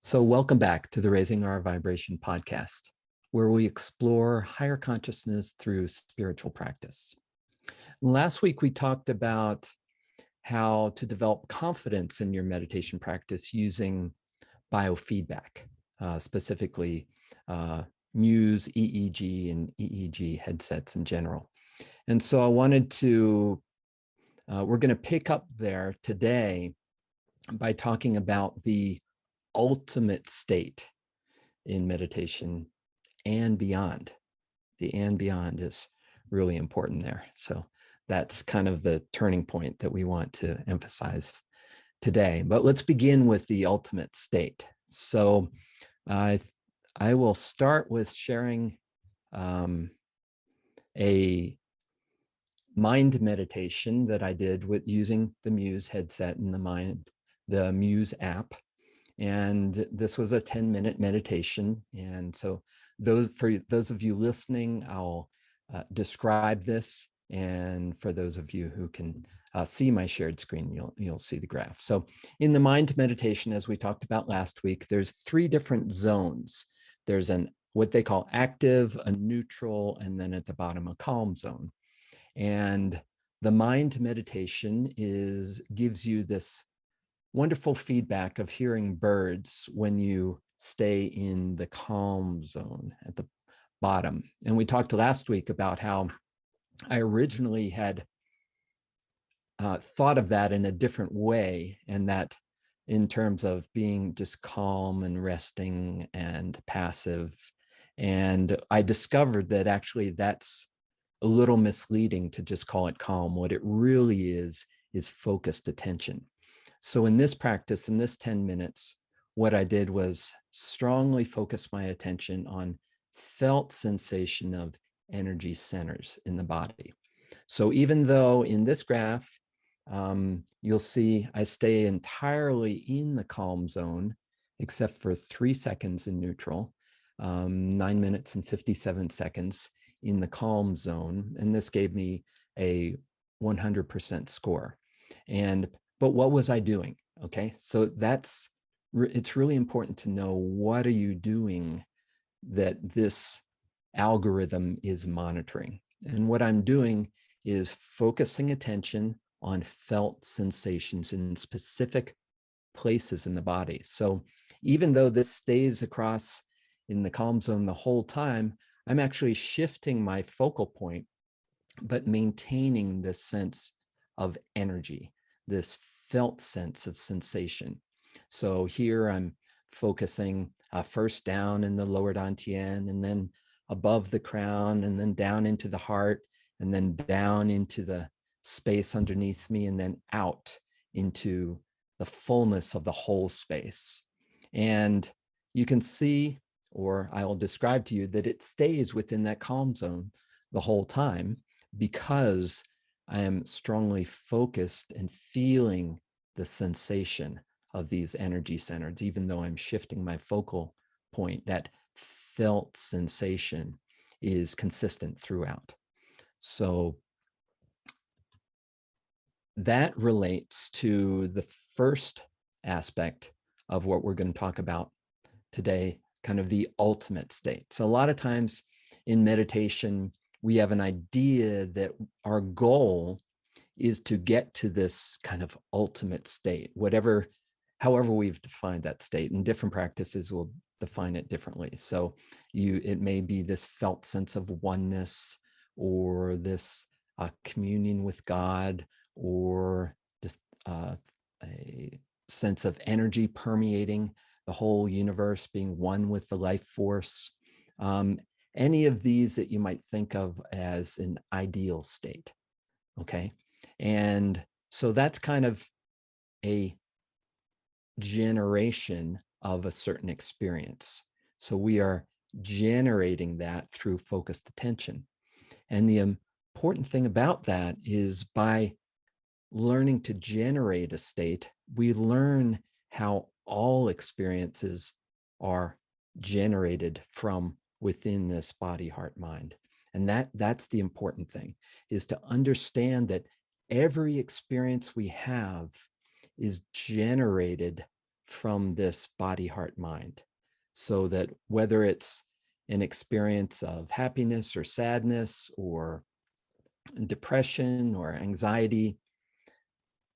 So, welcome back to the Raising Our Vibration podcast, where we explore higher consciousness through spiritual practice. Last week, we talked about how to develop confidence in your meditation practice using biofeedback, specifically Muse, EEG, and EEG headsets in general. And so, we're going to pick up there today by talking about the ultimate state in meditation and beyond. The and beyond is really important there. So that's kind of the turning point that we want to emphasize today. But let's begin with the ultimate state. So I will start with sharing a mind meditation that I did with using the Muse headset and the Muse app. And this was a 10-minute meditation. And so for those of you listening, I'll describe this. And for those of you who can see my shared screen, you'll see the graph. So in the mind meditation, as we talked about last week, there's 3 different zones. There's what they call active, a neutral, and then at the bottom, a calm zone. And the mind meditation gives you this wonderful feedback of hearing birds when you stay in the calm zone at the bottom. And we talked last week about how I originally had thought of that in a different way, and that in terms of being just calm and resting and passive. And I discovered that actually that's a little misleading to just call it calm. What it really is focused attention. So in this practice, in this 10 minutes, what I did was strongly focus my attention on felt sensation of energy centers in the body. So even though in this graph, you'll see I stay entirely in the calm zone, except for 3 seconds in neutral, 9 minutes and 57 seconds in the calm zone. And this gave me a 100% score. But what was I doing? Okay, so it's really important to know, what are you doing that this algorithm is monitoring? And what I'm doing is focusing attention on felt sensations in specific places in the body. So even though this stays across in the calm zone the whole time, I'm actually shifting my focal point, but maintaining this sense of energy, this felt sense of sensation. So here I'm focusing first down in the lower dantian, and then above the crown, and then down into the heart, and then down into the space underneath me, and then out into the fullness of the whole space. And you can see, or I will describe to you, that it stays within that calm zone the whole time, because I am strongly focused and feeling the sensation of these energy centers. Even though I'm shifting my focal point, that felt sensation is consistent throughout. So that relates to the first aspect of what we're going to talk about today, kind of the ultimate state. So a lot of times in meditation, we have an idea that our goal is to get to this kind of ultimate state, however we've defined that state. And different practices will define it differently. So it may be this felt sense of oneness, or this communion with God, or just a sense of energy permeating the whole universe, being one with the life force. Any of these that you might think of as an ideal state, okay? And so that's kind of a generation of a certain experience. So we are generating that through focused attention. And the important thing about that is, by learning to generate a state, we learn how all experiences are generated from within this body, heart, mind. And that's the important thing, is to understand that every experience we have is generated from this body, heart, mind. So that whether it's an experience of happiness or sadness or depression or anxiety,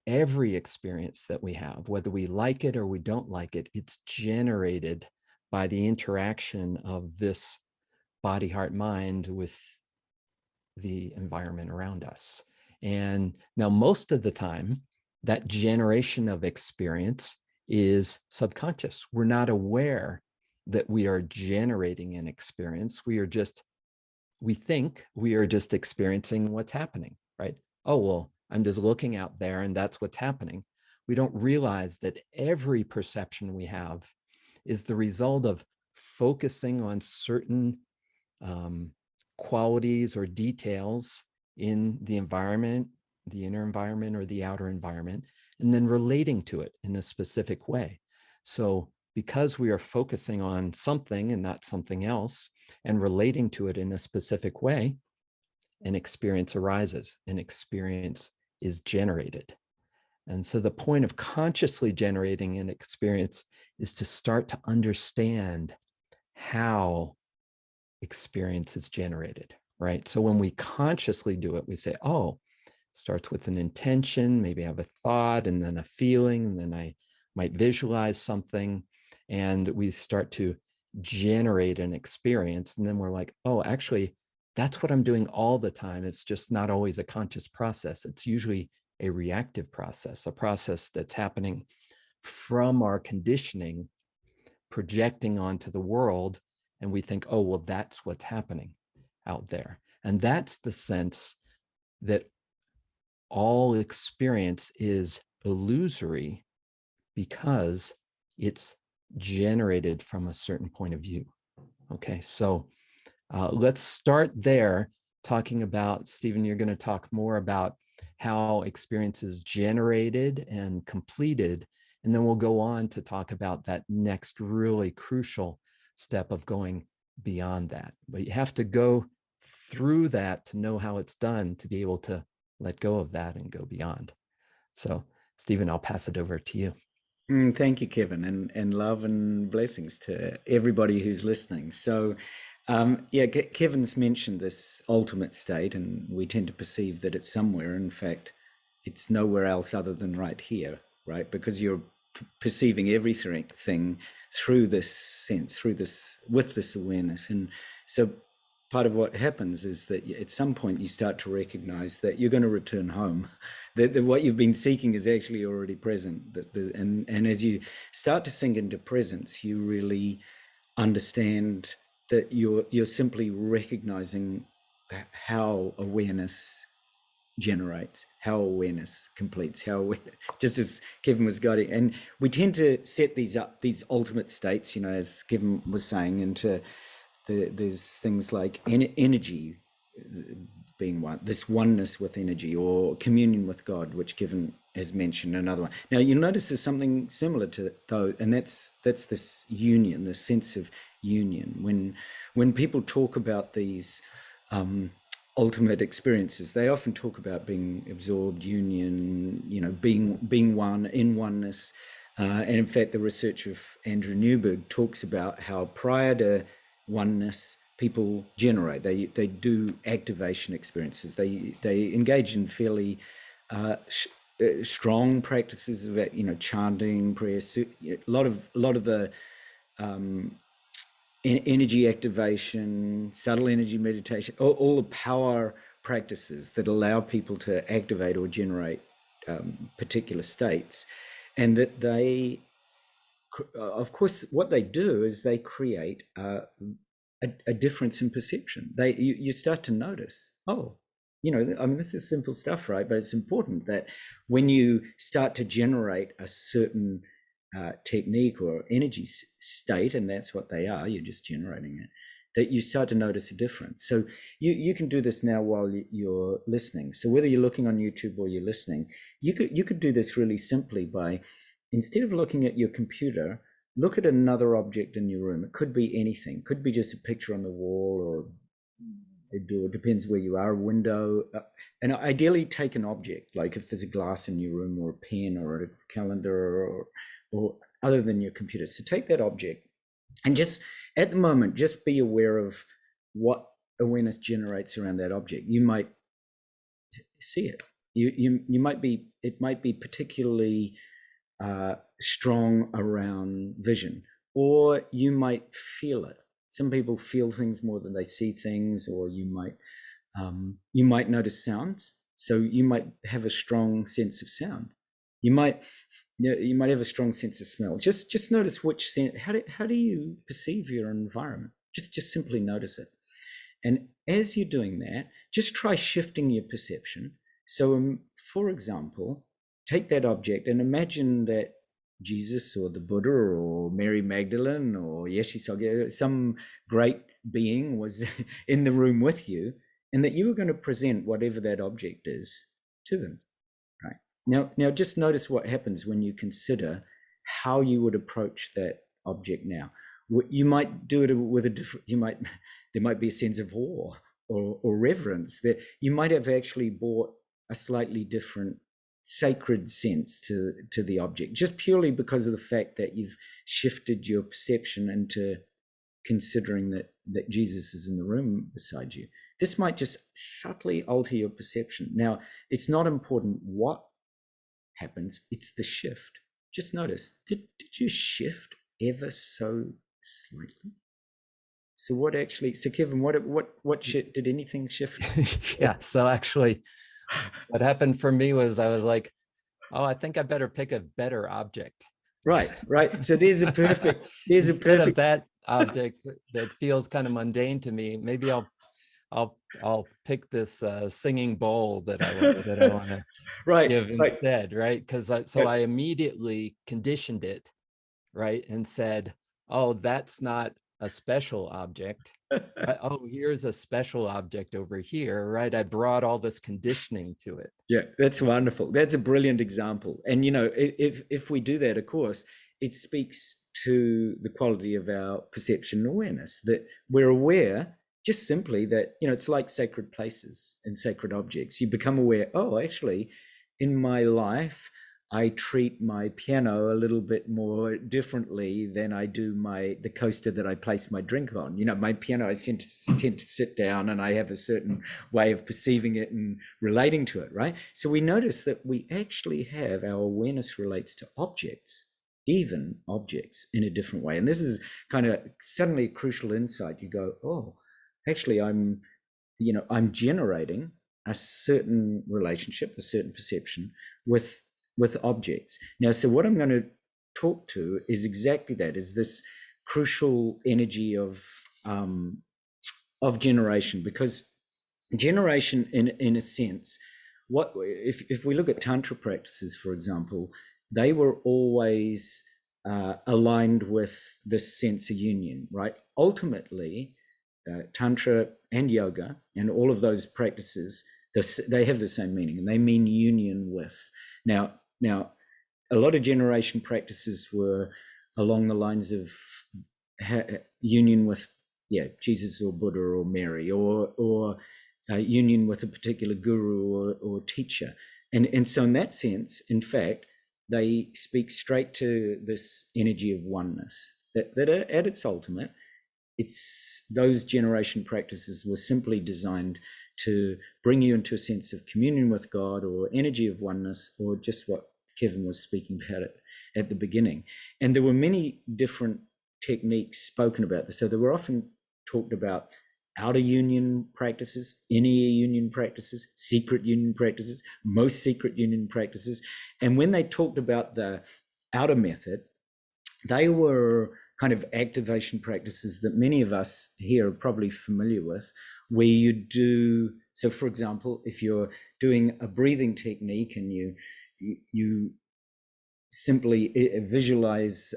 every experience that we have, whether we like it or we don't like it, it's generated by the interaction of this body, heart, mind with the environment around us. And now, most of the time, that generation of experience is subconscious. We're not aware that we are generating an experience. We think we are just experiencing what's happening, right? Oh, well, I'm just looking out there and that's what's happening. We don't realize that every perception we have is the result of focusing on certain qualities or details in the environment, the inner environment or the outer environment, and then relating to it in a specific way. So because we are focusing on something and not something else and relating to it in a specific way, an experience arises, an experience is generated. And so the point of consciously generating an experience is to start to understand how experience is generated, right? So when we consciously do it, we say, oh, starts with an intention, maybe I have a thought and then a feeling, and then I might visualize something, and we start to generate an experience. And then we're like, oh, actually, that's what I'm doing all the time. It's just not always a conscious process. It's usually a reactive process, a process that's happening from our conditioning, projecting onto the world. And we think, oh, well, that's what's happening out there. And that's the sense that all experience is illusory because it's generated from a certain point of view. Okay, so let's start there, talking about, Stephen, you're going to talk more about how experience is generated and completed, and then we'll go on to talk about that next really crucial step of going beyond that. But you have to go through that to know how it's done, to be able to let go of that and go beyond. So, Stephen, I'll pass it over to you. Thank you, Kevin, and love and blessings to everybody who's listening. So, yeah, Kevin's mentioned this ultimate state, and we tend to perceive that it's somewhere. In fact, it's nowhere else other than right here, right? Because you're perceiving everything through this sense, through this, with this awareness. And so part of what happens is that at some point you start to recognize that you're going to return home, that what you've been seeking is actually already present. And as you start to sink into presence, you really understand that you're simply recognizing how awareness generates, how awareness completes, just as Kevin was guiding. And we tend to set these up, these ultimate states, as Kevin was saying, into there's things like energy being one, this oneness with energy, or communion with God, which Kevin has mentioned, another one. Now you'll notice there's something similar to those, and that's this union, this sense of union. When people talk about these ultimate experiences, they often talk about being absorbed, union, being one, in oneness. And in fact, the research of Andrew Newberg talks about how prior to oneness, people generate, they do activation experiences. They engage in fairly strong practices of chanting, prayer, a lot of the energy activation, subtle energy meditation, all the power practices that allow people to activate or generate particular states. And that they, of course, what they do is they create a difference in perception. You start to notice, oh, this is simple stuff, right? But it's important that when you start to generate a certain technique or energy state, and that's what they are, you're just generating it, that you start to notice a difference. So you can do this now while you're listening. So whether you're looking on YouTube or you're listening, you could do this really simply by, instead of looking at your computer, look at another object in your room. It could be anything. It could be just a picture on the wall, or a door. It depends where you are, a window. And ideally take an object, like if there's a glass in your room, or a pen, or a calendar, or other than your computer. So take that object and just at the moment, just be aware of what awareness generates around that object. You might see it. You might be, it might be particularly strong around vision, or you might feel it. Some people feel things more than they see things, or you might notice sounds. So you might have a strong sense of sound. You might have a strong sense of smell. Just notice which sense. How do you perceive your environment? Just simply notice it. And as you're doing that, just try shifting your perception. So, for example, take that object and imagine that Jesus or the Buddha or Mary Magdalene or Yeshe Sogye, some great being was in the room with you, and that you were going to present whatever that object is to them. Right? Now just notice what happens when you consider how you would approach that object now. You might do it with a different, there might be a sense of awe or reverence, that you might have actually brought a slightly different sacred sense to the object, just purely because of the fact that you've shifted your perception into considering that Jesus is in the room beside you. This might just subtly alter your perception. Now, it's not important what happens, it's the shift. Just notice, did you shift ever so slightly? So Kevin, what did anything shift? Yeah, so actually what happened for me was I was like, oh, I think I better pick a better object. Right. So there's a perfect of that object that feels kind of mundane to me. Maybe I'll pick this singing bowl that I want to give instead, right? Because I immediately conditioned it, right, and said, oh, that's not a special object. Oh, here's a special object over here, right? I brought all this conditioning to it. Yeah, that's wonderful. That's a brilliant example. And if we do that, of course, it speaks to the quality of our perception and awareness, that we're aware just simply that, it's like sacred places and sacred objects. You become aware, oh, actually, in my life, I treat my piano a little bit more differently than I do the coaster that I place my drink on. My piano, I tend to sit down, and I have a certain way of perceiving it and relating to it, right? So we notice that we actually have, our awareness relates to objects, even objects, in a different way. And this is kind of suddenly a crucial insight. You go, oh, actually, I'm generating a certain relationship, a certain perception with objects. Now, so what I'm going to talk to is exactly that, is this crucial energy of generation, because generation, in a sense, what if we look at Tantra practices, for example, they were always aligned with this sense of union, right? Ultimately, Tantra and yoga and all of those practices, they have the same meaning, and they mean union with. Now, a lot of generation practices were along the lines of union with, Jesus or Buddha or Mary, or union with a particular guru or teacher. And so in that sense, in fact, they speak straight to this energy of oneness, that at its ultimate, those generation practices were simply designed to bring you into a sense of communion with God, or energy of oneness, or just what Kevin was speaking about it at the beginning. And there were many different techniques spoken about this. So they were often talked about outer union practices, inner union practices, secret union practices, most secret union practices. And when they talked about the outer method, they were kind of activation practices that many of us here are probably familiar with, where you do, so for example, if you're doing a breathing technique and you simply visualize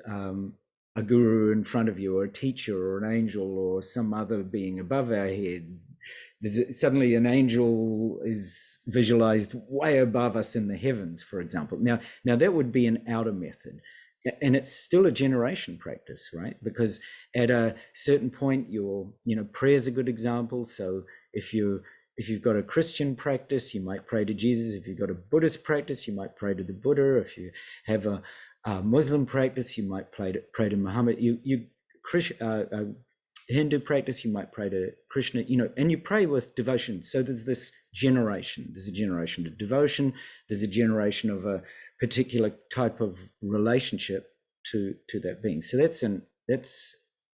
a guru in front of you, or a teacher, or an angel, or some other being above our head, suddenly an angel is visualized way above us in the heavens, for example. Now that would be an outer method. And it's still a generation practice, right? Because at a certain point, prayer is a good example. So if you've got a Christian practice, you might pray to Jesus. If you've got a Buddhist practice, you might pray to the Buddha. If you have Muslim practice, you might pray to Muhammad. Hindu practice, you might pray to Krishna, and you pray with devotion. So there's this generation. There's a generation of devotion. There's a generation of a particular type of relationship to that being. So that's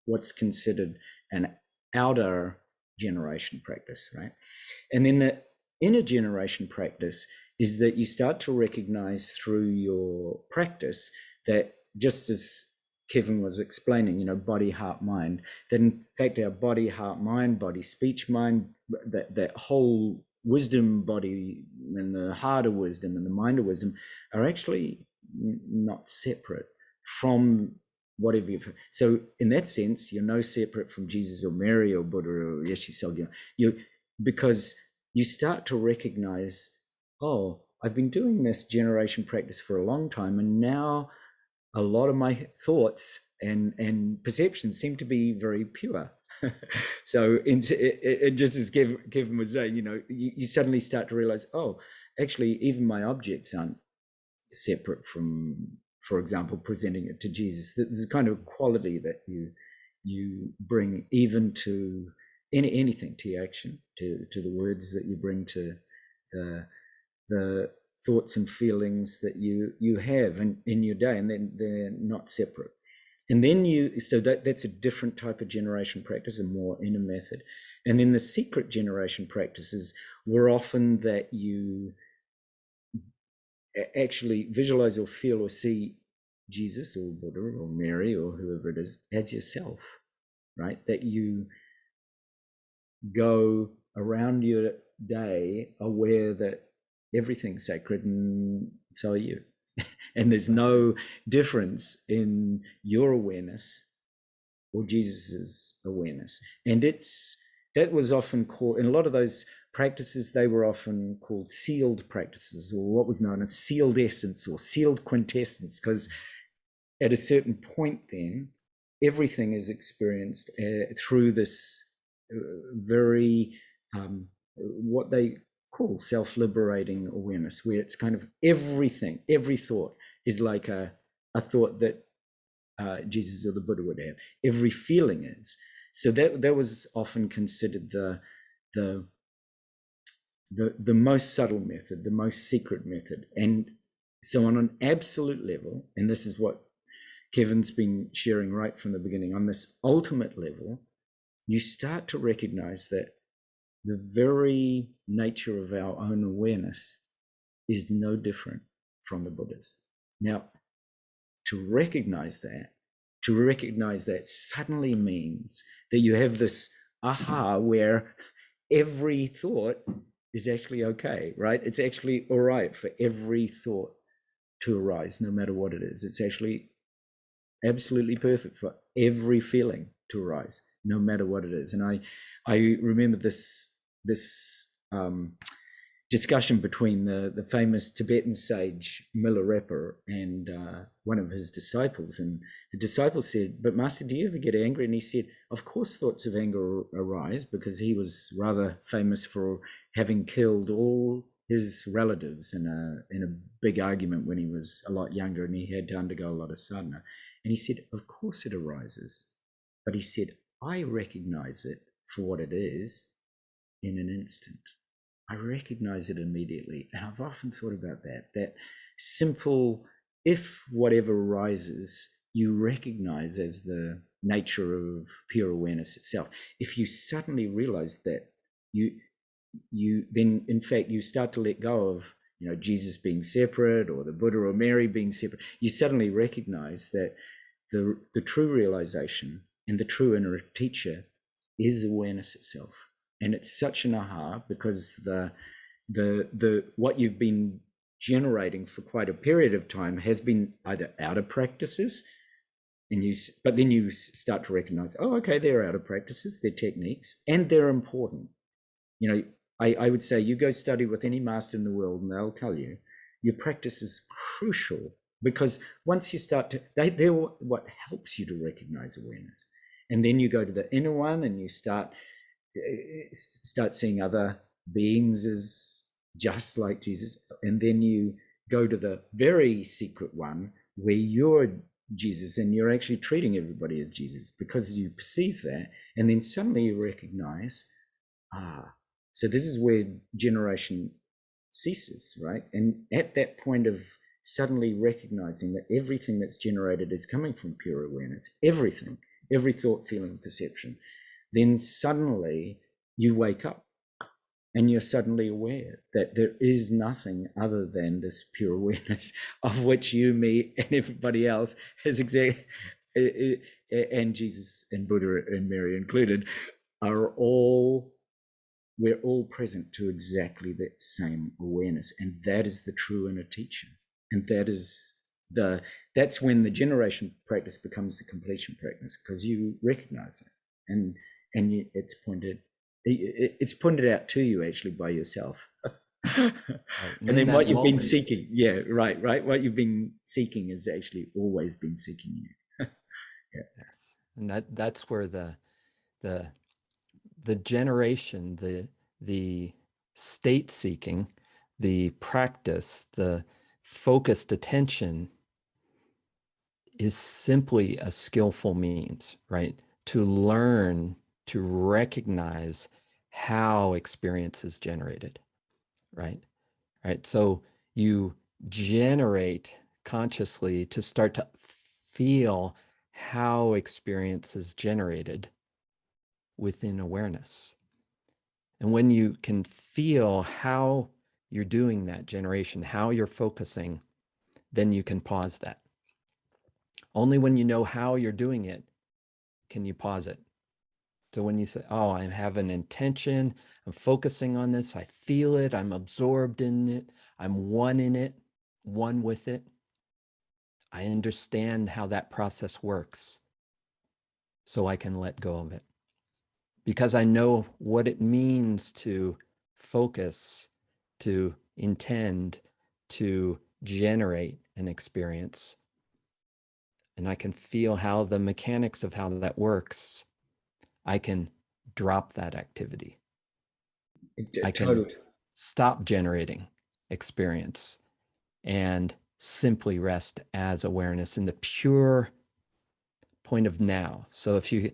what's considered an outer generation practice, right? And then the inner generation practice is that you start to recognize through your practice that, just as Kevin was explaining, body, heart, mind, that in fact our body, heart, mind, body, speech, mind, that whole wisdom body and the heart of wisdom and the mind of wisdom are actually not separate from whatever you've. So in that sense, you're no separate from Jesus or Mary or Buddha or Yeshe Sogya. Because you start to recognize, oh, I've been doing this generation practice for a long time, and now a lot of my thoughts and perceptions seem to be very pure. So it just as Kevin was saying, you suddenly start to realize, oh, actually, even my objects aren't separate from, for example, presenting it to Jesus. There's a kind of quality that you bring even to anything, to your action, to the words that you bring, to the thoughts and feelings that you have in your day, and then they're not separate. And then so that's a different type of generation practice, a more inner method. And then the secret generation practices were often that you actually visualize or feel or see Jesus or Buddha or Mary or whoever it is as yourself, right? That you go around your day aware that everything's sacred and so are you. And there's no difference in your awareness or Jesus's awareness. And that was often called, in a lot of those practices, they were often called sealed practices, or what was known as sealed essence or sealed quintessence, because at a certain point then, everything is experienced through this very, what they call self-liberating awareness, where it's kind of everything, every thought is like a thought that Jesus or the Buddha would have. Every feeling is. So that was often considered the most subtle method, the most secret method. And so on an absolute level, and this is what Kevin's been sharing right from the beginning, on this ultimate level, you start to recognize that the very nature of our own awareness is no different from the Buddha's. Now, to recognize that suddenly means that you have this aha where every thought is actually okay, right? It's actually all right for every thought to arise, no matter what it is. It's actually absolutely perfect for every feeling to arise, no matter what it is. And I remember this discussion between the famous Tibetan sage Milarepa and one of his disciples. And the disciple said, "But Master, do you ever get angry?" And he said, "Of course thoughts of anger arise," because he was rather famous for having killed all his relatives in a big argument when he was a lot younger, and he had to undergo a lot of sadhana. And he said, "Of course it arises." But he said, "I recognize it for what it is in an instant. I recognize it immediately." And I've often thought about that simple, if whatever arises, you recognize as the nature of pure awareness itself. If you suddenly realize that, you then, in fact, you start to let go of, Jesus being separate or the Buddha or Mary being separate. You suddenly recognize that the true realization and the true inner teacher is awareness itself. And it's such an aha, because the what you've been generating for quite a period of time has been either outer practices, but then you start to recognize, oh, okay, they're outer practices, they're techniques, and they're important. I would say you go study with any master in the world, and they'll tell you your practice is crucial, because once you start to, they're what helps you to recognize awareness. And then you go to the inner one, and you start seeing other beings as just like Jesus. And then you go to the very secret one, where you're Jesus and you're actually treating everybody as Jesus because you perceive that, and then suddenly you recognize, so this is where generation ceases, right? And at that point of suddenly recognizing that everything that's generated is coming from pure awareness, everything, every thought, feeling, perception, then suddenly you wake up and you're suddenly aware that there is nothing other than this pure awareness of which you, me, and everybody else has exactly, and Jesus and Buddha and Mary included, are all, we're all present to exactly that same awareness. And that is the true inner teacher. And that is that's when the generation practice becomes the completion practice, because you recognize it and it's pointed out to you actually by yourself. Right. And then what you've been seeking, right, what you've been seeking has actually always been seeking you. Yes. And that's where the generation, the state seeking, the practice, the focused attention is simply a skillful means, right? To learn to recognize how experience is generated, right? Right. So you generate consciously to start to feel how experience is generated within awareness. And when you can feel how you're doing that generation, how you're focusing, then you can pause that. Only when you know how you're doing it can you pause it. So when you say, oh, I have an intention, I'm focusing on this, I feel it, I'm absorbed in it, I'm one in it, one with it, I understand how that process works, so I can let go of it. Because I know what it means to focus, to intend, to generate an experience. And I can feel how the mechanics of how that works. I can drop that activity. I can stop generating experience and simply rest as awareness in the pure point of now. So if you,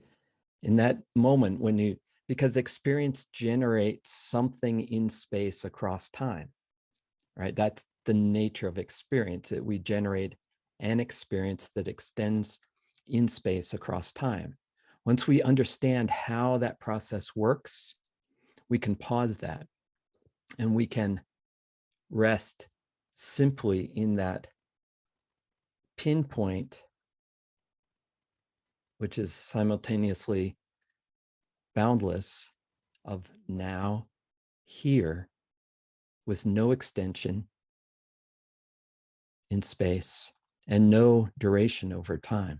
in that moment when you, because experience generates something in space across time, right? That's the nature of experience. We generate an experience that extends in space across time. Once we understand how that process works, we can pause that and we can rest simply in that pinpoint, which is simultaneously boundless, of now, here, with no extension in space and no duration over time.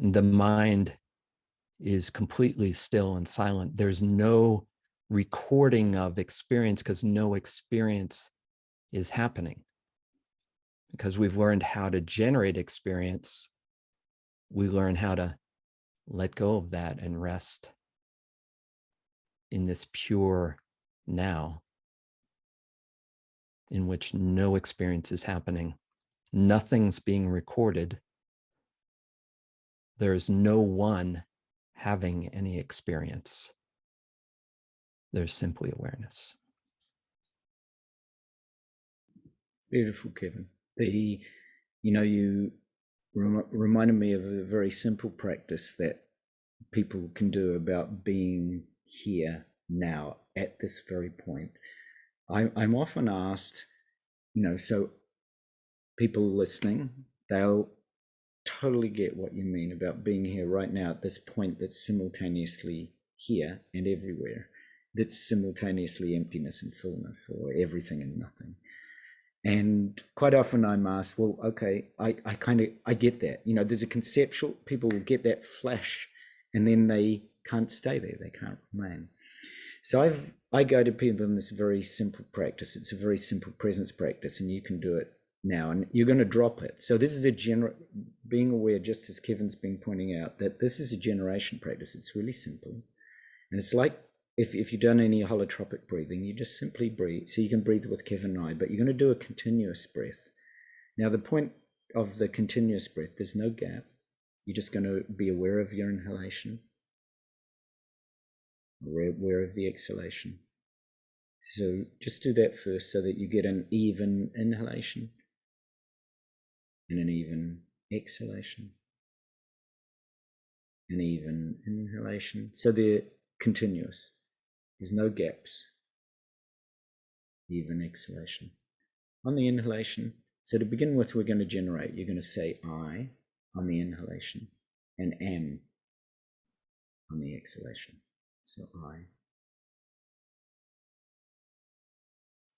The mind is completely still and silent. There's no recording of experience because no experience is happening. Because we've learned how to generate experience, we learn how to let go of that and rest in this pure now, in which no experience is happening. Nothing's being recorded. There's no one having any experience. There's simply awareness. Beautiful, Kevin. You reminded me of a very simple practice that people can do about being here now at this very point. I'm often asked, so people listening, they'll totally get what you mean about being here right now at this point that's simultaneously here and everywhere, that's simultaneously emptiness and fullness, or everything and nothing. And quite often I'm asked, well, okay, I get that. There's a conceptual, people will get that flash and then they can't stay there, they can't remain. So I go to people in this very simple practice. It's a very simple presence practice, and you can do it now, and you're going to drop it. So this is being aware, just as Kevin's been pointing out, that this is a generation practice. It's really simple. And it's like, if you've done any holotropic breathing, you just simply breathe. So you can breathe with Kevin and I, but you're going to do a continuous breath. Now, the point of the continuous breath, there's no gap. You're just going to be aware of your inhalation, aware of the exhalation. So just do that first so that you get an even inhalation and an even exhalation. An even inhalation. So they're continuous. There's no gaps. Even exhalation. On the inhalation, so to begin with, we're going to generate. You're going to say I on the inhalation and am on the exhalation. So I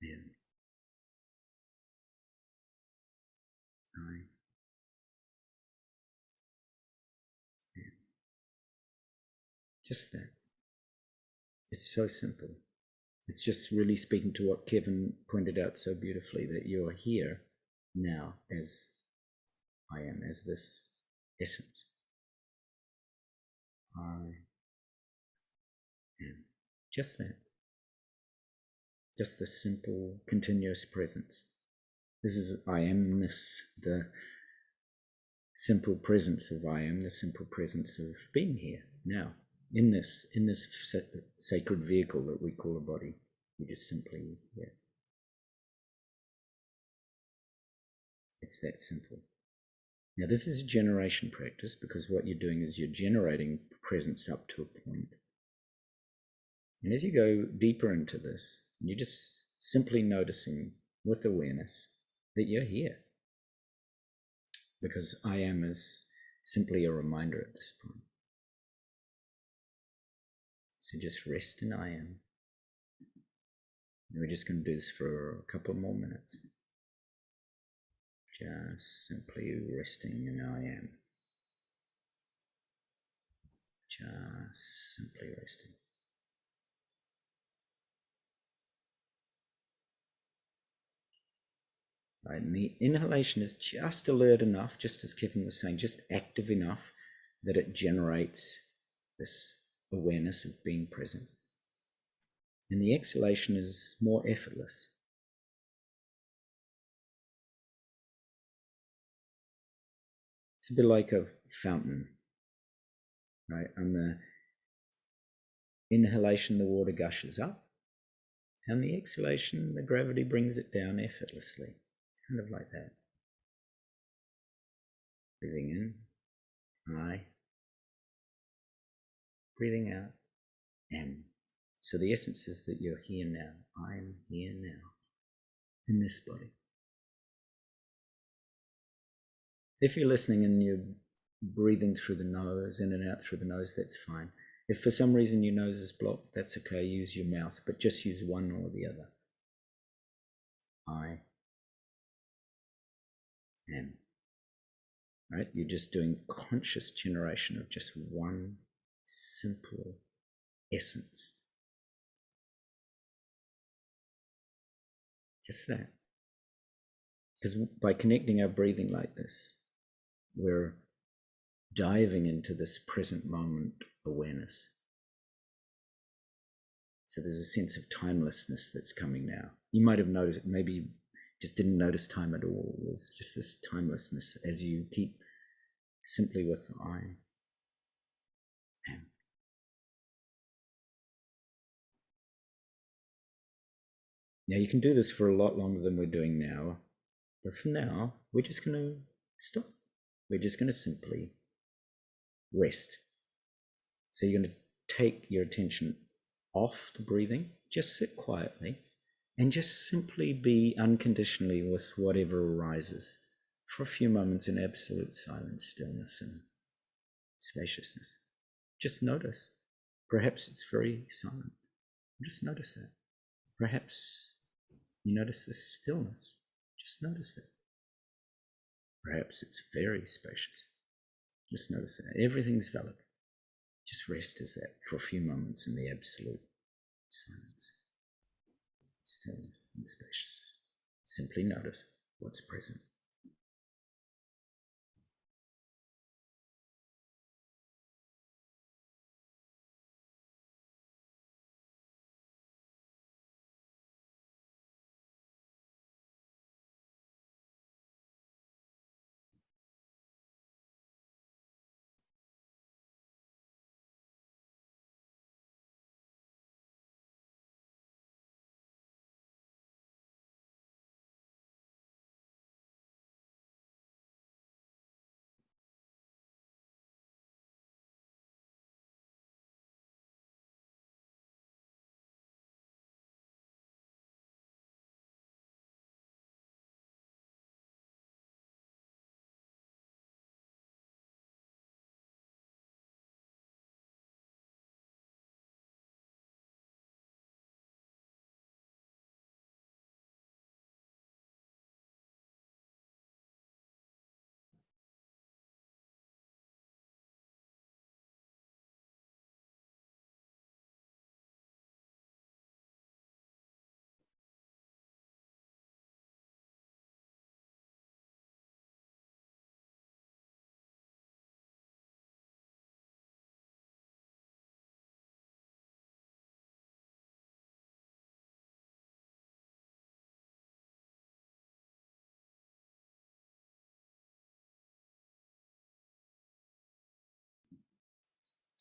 am. I am. Just that. It's so simple. It's just really speaking to what Kevin pointed out so beautifully, that you are here now as I am, as this essence. I am. Just that. Just the simple, continuous presence. This is I amness, the simple presence of I am, the simple presence of being here now, in this sacred vehicle that we call a body. You just simply here. It's that simple. Now, this is a generation practice, because what you're doing is you're generating presence up to a point. And as you go deeper into this, you're just simply noticing with awareness that you're here. Because I am is simply a reminder at this point. So just rest in I am. And we're just going to do this for a couple more minutes. Just simply resting in I am. Just simply resting. Right, and the inhalation is just alert enough, just as Kevin was saying, just active enough that it generates this awareness of being present. And the exhalation is more effortless. It's a bit like a fountain, right? On the inhalation, the water gushes up. And the exhalation, the gravity brings it down effortlessly. It's kind of like that. Breathing in, I. Breathing out, am. So the essence is that you're here now. I'm here now, in this body. If you're listening and you're breathing through the nose, in and out through the nose, that's fine. If for some reason your nose is blocked, that's okay. Use your mouth, but just use one or the other. I am. Right? You're just doing conscious generation of just one simple essence. Just that. Because by connecting our breathing like this, we're diving into this present moment awareness. So there's a sense of timelessness that's coming now. You might have noticed, maybe you just didn't notice time at all. It was just this timelessness as you keep simply with I am. Now you can do this for a lot longer than we're doing now, but for now, we're just going to stop. We're just going to simply rest. So you're going to take your attention off the breathing, just sit quietly, and just simply be unconditionally with whatever arises for a few moments in absolute silence, stillness, and spaciousness. Just notice. Perhaps it's very silent. Just notice that. Perhaps you notice the stillness. Just notice that. Perhaps it's very spacious. Just notice that. Everything's valid. Just rest as that for a few moments in the absolute silence, stillness, and spaciousness. Simply notice what's present.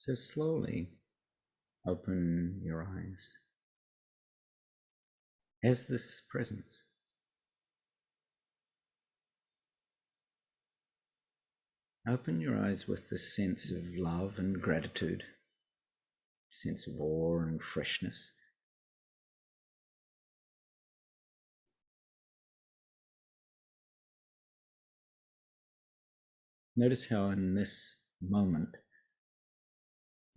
So slowly open your eyes as this presence. Open your eyes with this sense of love and gratitude, sense of awe and freshness. Notice how in this moment,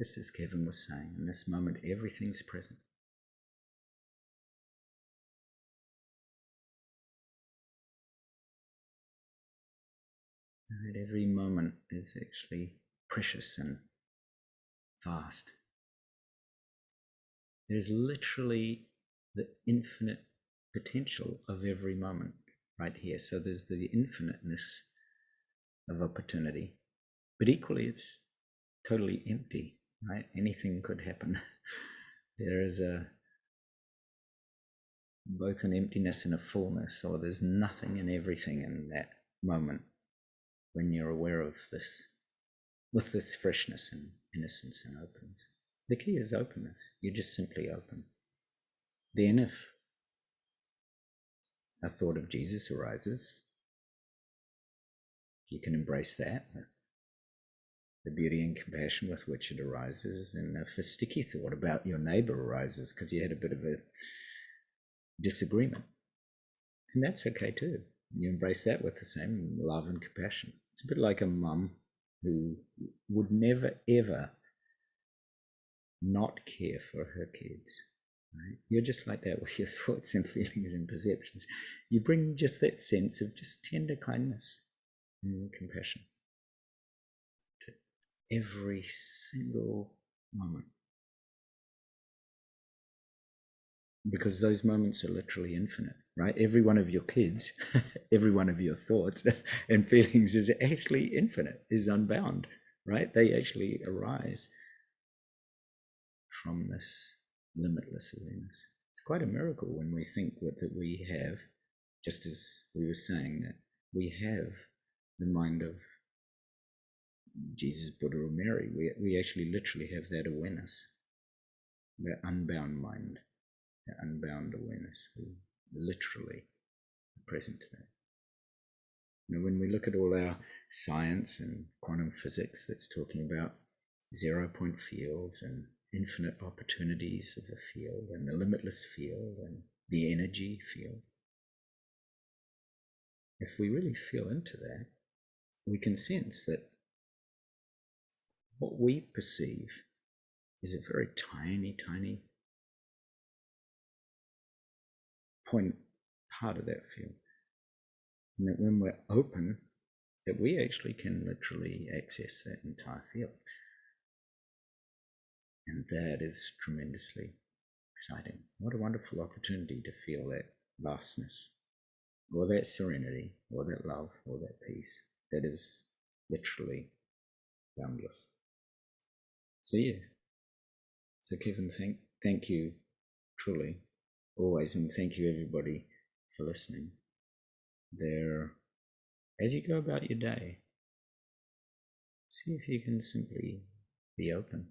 just as Kevin was saying, in this moment, everything's present. And that every moment is actually precious and vast. There's literally the infinite potential of every moment right here. So there's the infiniteness of opportunity, but equally it's totally empty, right? Anything could happen. There is both an emptiness and a fullness, or there's nothing and everything in that moment when you're aware of this, with this freshness and innocence and openness. The key is openness. You just simply open. Then if a thought of Jesus arises, you can embrace that with the beauty and compassion with which it arises. And if a sticky thought about your neighbor arises because you had a bit of a disagreement, and that's okay too. You embrace that with the same love and compassion. It's a bit like a mum who would never ever not care for her kids. Right? You're just like that with your thoughts and feelings and perceptions. You bring just that sense of just tender kindness and compassion to every single moment. Because those moments are literally infinite, right? Every one of your kids, every one of your thoughts and feelings is actually infinite, is unbound, right? They actually arise from this limitless awareness. It's quite a miracle when we think that we have, just as we were saying, that we have the mind of Jesus, Buddha, or Mary. We actually literally have that awareness, that unbound mind, that unbound awareness. We literally are present to that. You know, when we look at all our science and quantum physics that's talking about 0-point fields and infinite opportunities of the field and the limitless field and the energy field, if we really feel into that, we can sense that what we perceive is a very tiny, tiny part of that field. And that when we're open, that we actually can literally access that entire field. And that is tremendously exciting. What a wonderful opportunity to feel that vastness, or that serenity, or that love, or that peace that is literally boundless. So yeah. So Kevin, thank you truly, always, and thank you everybody for listening. There, as you go about your day, see if you can simply be open.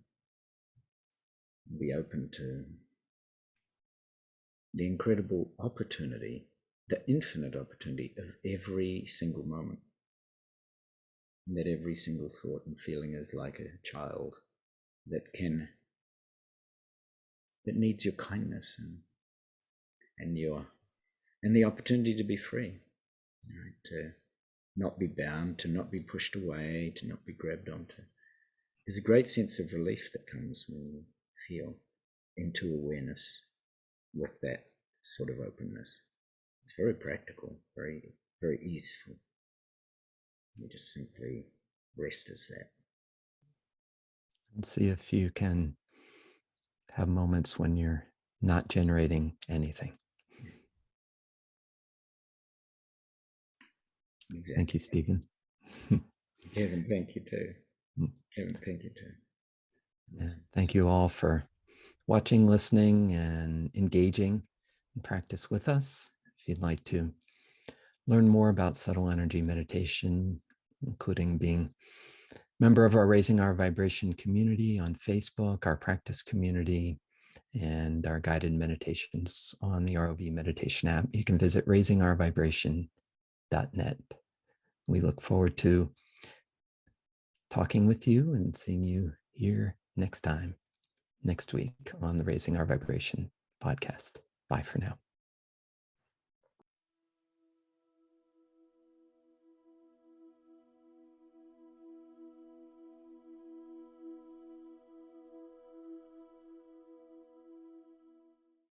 Be open to the incredible opportunity, the infinite opportunity of every single moment. And that every single thought and feeling is like a child that needs your kindness and the opportunity to be free, right? To not be bound, to not be pushed away, to not be grabbed onto. There's a great sense of relief that comes when you feel into awareness with that sort of openness. It's very practical, very, very easeful. You just simply rest as that. And see if you can have moments when you're not generating anything. Exactly. Thank you, Stephen. Kevin, thank you too. Kevin, thank you too. Yeah, thank you all for watching, listening, and engaging in practice with us. If you'd like to learn more about subtle energy meditation, including being member of our Raising Our Vibration community on Facebook, our practice community, and our guided meditations on the ROV meditation app. You can visit raisingourvibration.net. We look forward to talking with you and seeing you here next week on the Raising Our Vibration podcast. Bye for now.